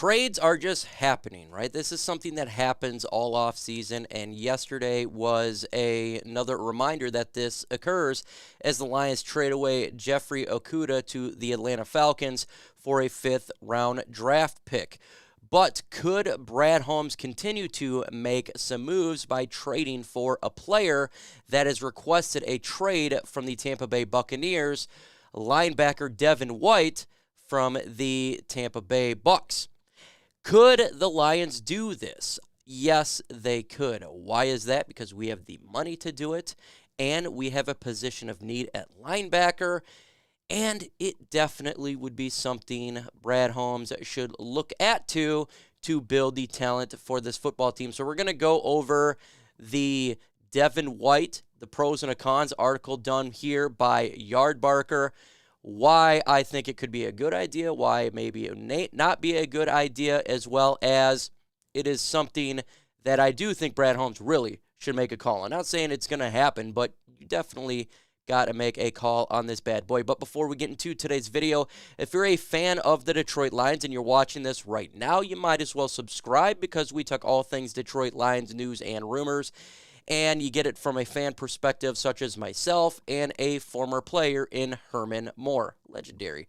trades are just happening, right? This is something that happens all off season, and yesterday was another reminder that this occurs as the Lions trade away Jeffrey Okudah to the Atlanta Falcons for a 5th-round draft pick. But could Brad Holmes continue to make some moves by trading for a player that has requested a trade from the Tampa Bay Buccaneers, linebacker Devin White from the Tampa Bay Bucs? Could the Lions do this? Yes, they could. Why is that? Because we have the money to do it, and we have a position of need at linebacker, and it definitely would be something Brad Holmes should look at to build the talent for this football team. So we're going to go over the Devin White, the pros and the cons article done here by Yardbarker. Why I think it could be a good idea, why maybe it may not be a good idea, as well as it is something that I do think Brad Holmes really should make a call. I'm not saying it's going to happen, but you definitely got to make a call on this bad boy. But before we get into today's video, if you're a fan of the Detroit Lions and you're watching this right now, you might as well subscribe, because we talk all things Detroit Lions news and rumors. And you get it from a fan perspective such as myself and a former player in Herman Moore, legendary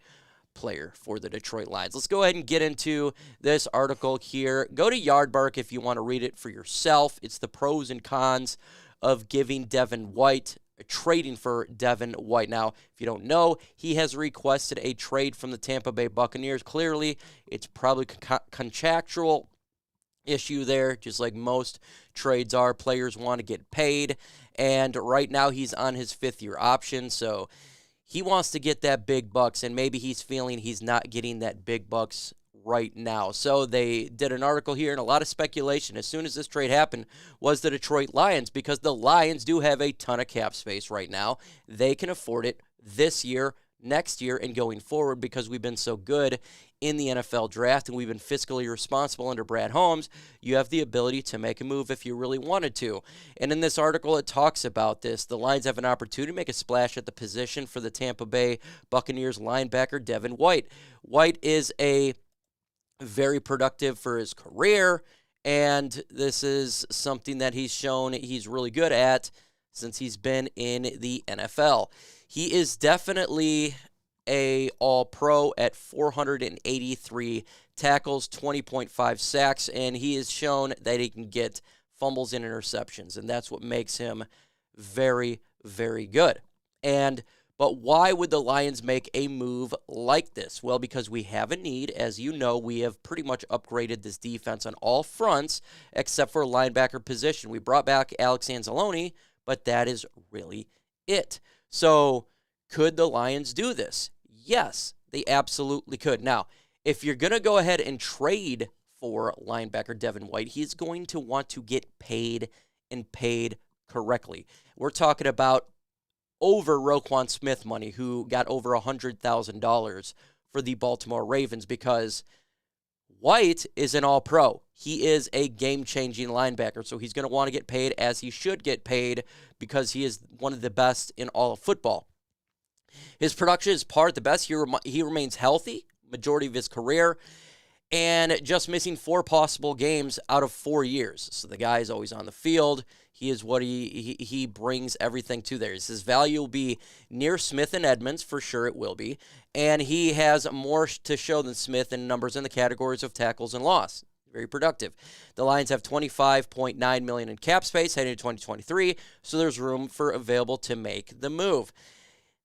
player for the Detroit Lions. Let's go ahead and get into this article here. Go to Yardbark if you want to read it for yourself. It's the pros and cons of giving Devin White, trading for Devin White. Now, if you don't know, he has requested a trade from the Tampa Bay Buccaneers. Clearly, it's probably contractual issue there, just like most trades are. Players want to get paid, and right now he's on his 5th-year option, so he wants to get that big bucks, and maybe he's feeling he's not getting that big bucks right now. So they did an article here, and a lot of speculation as soon as this trade happened was the Detroit Lions, because the Lions do have a ton of cap space right now. They can afford it this year, next year, and going forward, because we've been so good in the NFL draft and we've been fiscally responsible under Brad Holmes. You have the ability to make a move if you really wanted to. And in this article, it talks about this. The Lions have an opportunity to make a splash at the position for the Tampa Bay Buccaneers linebacker Devin White. White is a very productive for his career, and this is something that he's shown he's really good at since he's been in the NFL. He is definitely a all-pro at 483 tackles, 20.5 sacks, and he has shown that he can get fumbles and interceptions, and that's what makes him very, very good. But why would the Lions make a move like this? Well, because we have a need. As you know, we have pretty much upgraded this defense on all fronts except for linebacker position. We brought back Alex Anzalone, but that is really it. So could the Lions do this? Yes, they absolutely could. Now, if you're going to go ahead and trade for linebacker Devin White, he's going to want to get paid and paid correctly. We're talking about over Roquan Smith money, who got over $100,000 for the Baltimore Ravens, because White is an all-pro. He is a game-changing linebacker, so he's going to want to get paid as he should get paid, because he is one of the best in all of football. His production is par at the best. He remains healthy majority of his career, and just missing 4 possible games out of 4 years. So the guy is always on the field. He is what he brings everything to there. His value will be near Smith and Edmonds, for sure it will be, and he has more to show than Smith in numbers in the categories of tackles and loss. Very productive. The Lions have $25.9 million in cap space heading into 2023, so there's room for available to make the move.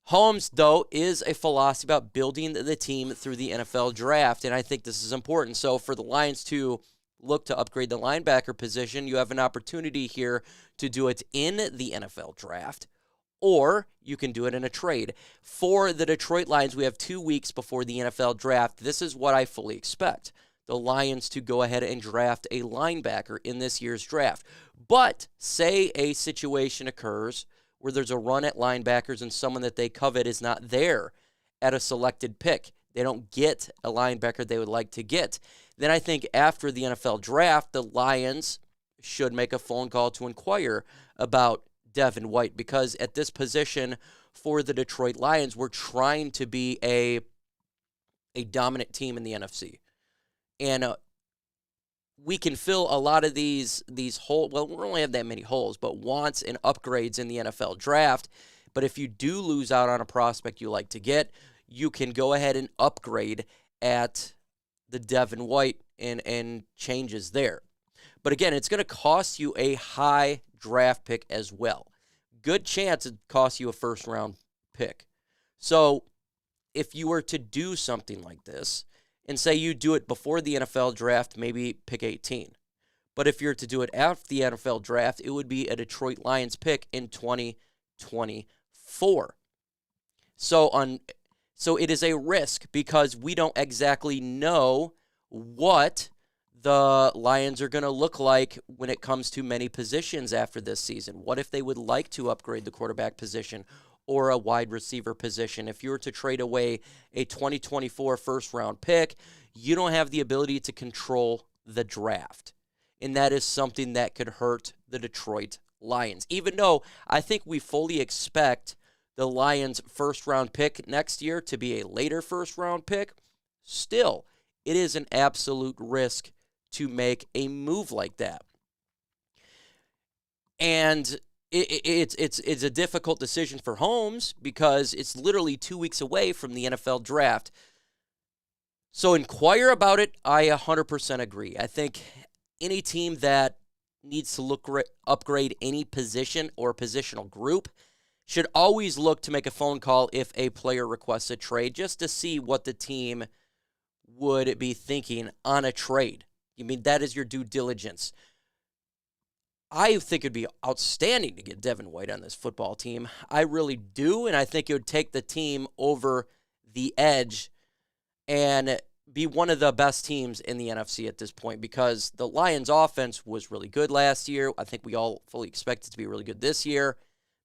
Holmes, though, is a philosophy about building the team through the NFL draft, and I think this is important. So for the Lions to look to upgrade the linebacker position, you have an opportunity here to do it in the NFL draft, or you can do it in a trade. For the Detroit Lions, we have 2 weeks before the NFL draft. This is what I fully expect: the Lions to go ahead and draft a linebacker in this year's draft. But say a situation occurs where there's a run at linebackers and someone that they covet is not there at a selected pick. They don't get a linebacker they would like to get. Then I think after the NFL draft, the Lions should make a phone call to inquire about Devin White, because at this position for the Detroit Lions, we're trying to be a dominant team in the NFC. And we can fill a lot of these holes. Well, we don't only have that many holes, but wants and upgrades in the NFL draft. But if you do lose out on a prospect you like to get, you can go ahead and upgrade at the Devin White and changes there. But again, it's going to cost you a high draft pick as well. Good chance it costs you a first-round pick. So if you were to do something like this, and say you do it before the NFL draft, maybe pick 18. But if you're to do it after the NFL draft, it would be a Detroit Lions pick in 2024. So it is a risk because we don't exactly know what the Lions are going to look like when it comes to many positions after this season. What if they would like to upgrade the quarterback position or a wide receiver position? If you were to trade away a 2024 first-round pick, you don't have the ability to control the draft. And that is something that could hurt the Detroit Lions. Even though I think we fully expect the Lions' first-round pick next year to be a later first-round pick, still, it is an absolute risk to make a move like that. And it's a difficult decision for Holmes because it's literally 2 weeks away from the NFL draft. So inquire about it. I 100% agree. I think any team that needs to upgrade any position or positional group should always look to make a phone call if a player requests a trade, just to see what the team would be thinking on a trade. I mean, that is your due diligence. I think it'd be outstanding to get Devin White on this football team. I really do, and I think it would take the team over the edge and be one of the best teams in the NFC at this point, because the Lions' offense was really good last year. I think we all fully expect it to be really good this year.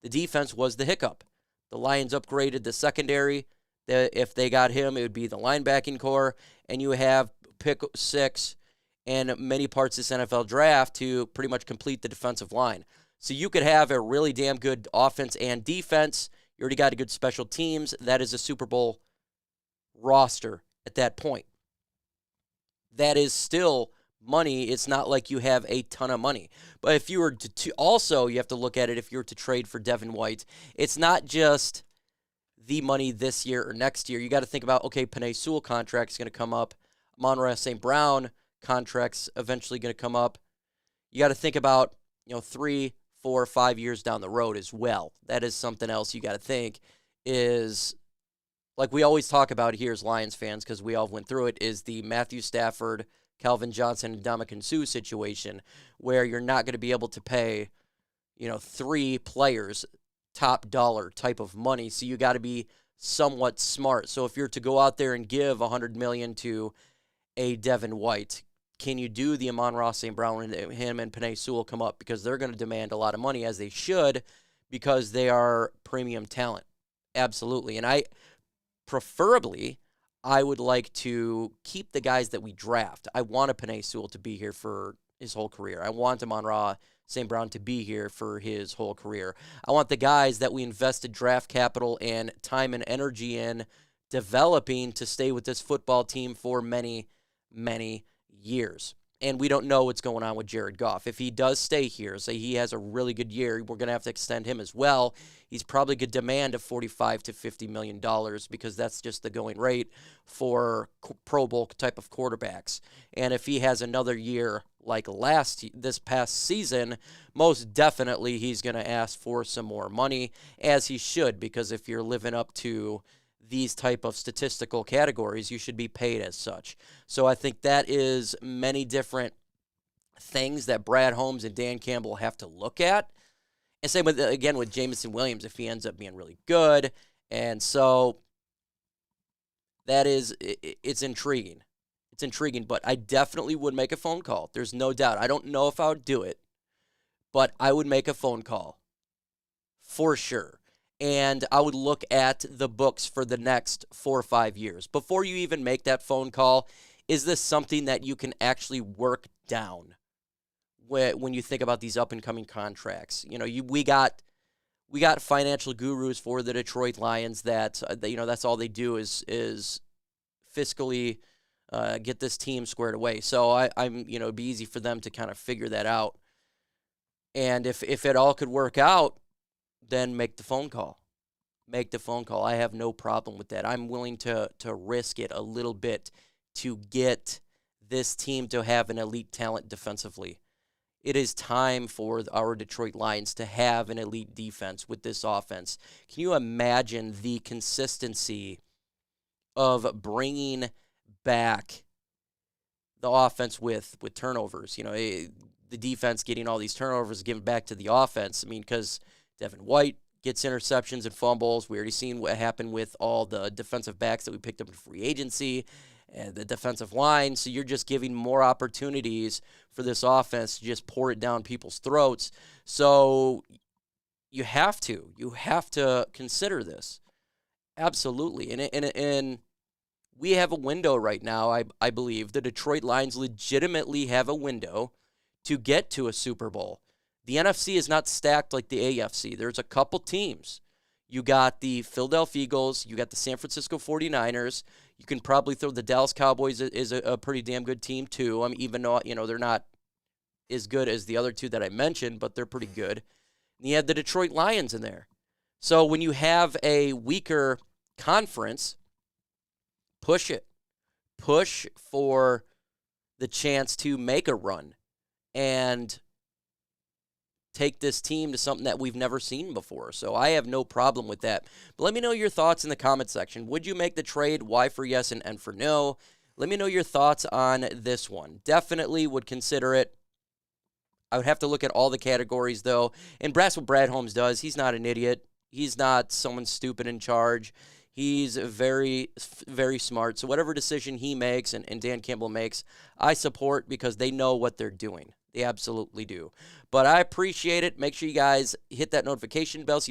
The defense was the hiccup. The Lions upgraded the secondary. If they got him, it would be the linebacking core, and you have pick 6 and many parts of this NFL draft to pretty much complete the defensive line. So you could have a really damn good offense and defense. You already got a good special teams. That is a Super Bowl roster at that point. That is still money. It's not like you have a ton of money. But if you were to also, you have to look at it, if you were to trade for Devin White, it's not just the money this year or next year. You got to think about, okay, Penei Sewell contract is going to come up. Amon-Ra St. Brown contract's eventually going to come up. You got to think about, 3, 4, 5 years down the road as well. That is something else you got to think is, like we always talk about here as Lions fans, because we all went through it, is the Matthew Stafford, Calvin Johnson, and Ndamukong Suh situation, where you're not going to be able to pay, 3 players top dollar type of money. So you got to be somewhat smart. So if you're to go out there and give $100 million to a Devin White, can you do the Amon-Ra St. Brown and him and Penei Sewell come up? Because they're going to demand a lot of money, as they should, because they are premium talent. Absolutely. And preferably, I would like to keep the guys that we draft. I want a Penei Sewell to be here for his whole career. I want Amon-Ra St. Brown to be here for his whole career. I want the guys that we invested draft capital and time and energy in developing to stay with this football team for many, many years. And we don't know what's going on with Jared Goff. If he does stay here, say he has a really good year, we're going to have to extend him as well. He's probably going to demand of $45 to $50 million, because that's just the going rate for Pro Bowl type of quarterbacks. And if he has another year like this past season, most definitely he's going to ask for some more money, as he should, because if you're living up to these type of statistical categories, you should be paid as such. So I think that is many different things that Brad Holmes and Dan Campbell have to look at. And same with Jameson Williams, if he ends up being really good. And so it's intriguing. It's intriguing, but I definitely would make a phone call. There's no doubt. I don't know if I would do it, but I would make a phone call for sure. And I would look at the books for the next 4 or 5 years. Before you even make that phone call, is this something that you can actually work down when you think about these up-and-coming contracts? We got financial gurus for the Detroit Lions that, that's all they do is fiscally get this team squared away. So it'd be easy for them to kind of figure that out. And if it all could work out, then make the phone call. Make the phone call. I have no problem with that. I'm willing to risk it a little bit to get this team to have an elite talent defensively. It is time for our Detroit Lions to have an elite defense with this offense. Can you imagine the consistency of bringing back the offense with turnovers? The defense getting all these turnovers given back to the offense. I mean, because Devin White gets interceptions and fumbles. We already seen what happened with all the defensive backs that we picked up in free agency and the defensive line. So you're just giving more opportunities for this offense to just pour it down people's throats. So you have to consider this. Absolutely. And we have a window right now, I believe. The Detroit Lions legitimately have a window to get to a Super Bowl. The NFC is not stacked like the AFC. There's a couple teams. You got the Philadelphia Eagles. You got the San Francisco 49ers. You can probably throw the Dallas Cowboys is a pretty damn good team too. Even though they're not as good as the other two that I mentioned, but they're pretty good. And you have the Detroit Lions in there. So when you have a weaker conference, push it. Push for the chance to make a run and take this team to something that we've never seen before. So I have no problem with that. But let me know your thoughts in the comment section. Would you make the trade? Why for yes and for no? Let me know your thoughts on this one. Definitely would consider it. I would have to look at all the categories, though. And that's what Brad Holmes does. He's not an idiot. He's not someone stupid in charge. He's very, very smart. So whatever decision he makes and Dan Campbell makes, I support because they know what they're doing. They absolutely do. But I appreciate it. Make sure you guys hit that notification bell so you don't